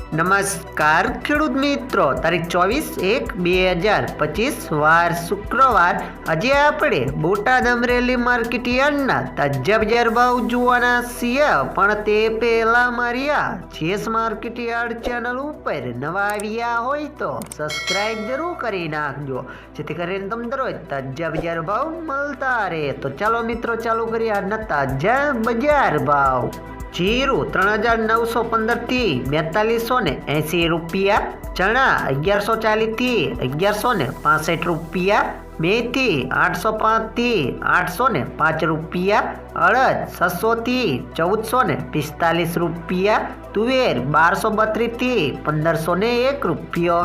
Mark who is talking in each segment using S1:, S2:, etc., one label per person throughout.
S1: નમસ્કાર ખેડૂત મિત્રો, તારીખ 24/1/2025 વાર શુક્રવાર. આજે આપણે બોટાદ અમરેલી માર્કેટ યાર્ડના તાજા બજાર ભાવ જોવાના છીએ. પણ તે પહેલા મારી આ જેસ માર્કેટ યાર્ડ ચેનલ ઉપર નવા આવ્યા હોય તો સબસ્ક્રાઇબ જરૂર કરી નાખજો, જેથી કરીને તમને દરરોજ તાજા બજાર ભાવ મળતા રહે. તો ચાલો મિત્રો, ચાલુ કરીએ આજના તાજા બજાર ભાવ. જીરું 3915 થી 4280 રૂપિયા, ચણા 1140 થી 1165 રૂપિયા, મેથી 805 થી 805 રૂપિયા, અડદ 600 થી 1445 રૂપિયા, તુવેર 1232 થી 1501 રૂપિયો,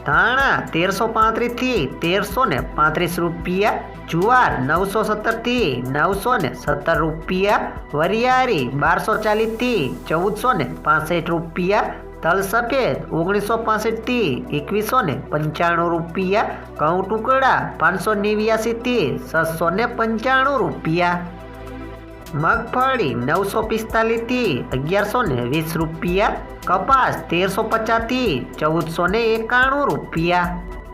S1: ધાણા 1335 થી 1335 રૂપિયા, જુવાર 917 થી 917 રૂપિયા, વરિયાળી 1240 થી 1465 રૂપિયા, તલ સફેદ 1965 થી 2195 રૂપિયા, ઘઉં ટુકડા 589 થી 695 રૂપિયા, મગફળી 945 થી 1120 રૂપિયા, કપાસ 1350 થી 1491 રૂપિયા.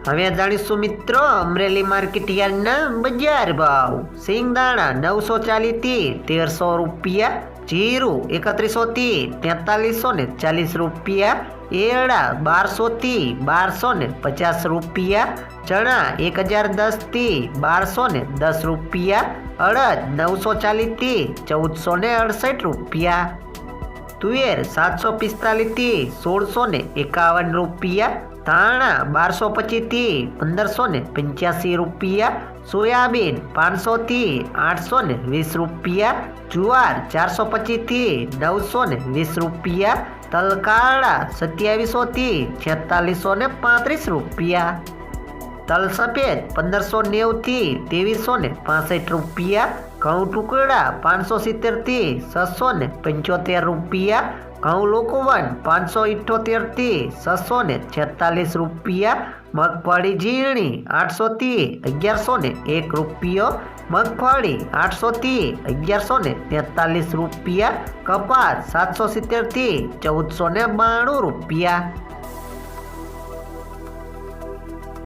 S1: હવે જાણીશું મિત્રો અમરેલી માર્કેટ યાર્ડના બજાર ભાવ. સિંગદાણા 940 થી 1300 રૂપિયા, જીરું 3100 થી 4340 રૂપિયા, એરડા 1200 થી 1250 રૂપિયા, ચણા 1010 થી 1210 રૂપિયા, અડદ 940 થી 1468 રૂપિયા, તુવેર 745 થી 1651 રૂપિયા, ધાણા 1225 થી 1585 રૂપિયા, સોયાબીન 500 થી 820 રૂપિયા, જુવાર 425 થી 920 રૂપિયા, તલ કાળા 2700 થી 4635 રૂપિયા, તલ સફેદ 1590 થી 2365 રૂપિયા, ઘઉં ટુકડા 570 થી 675 રૂપિયા, ઘઉં લોકવન 578 થી 646 રૂપિયા, મગફળી ઝીણી 800 થી 1101 રૂપિયો, મગફળી 800 થી 1143 રૂપિયા, કપાસ 770 થી 1492 રૂપિયા.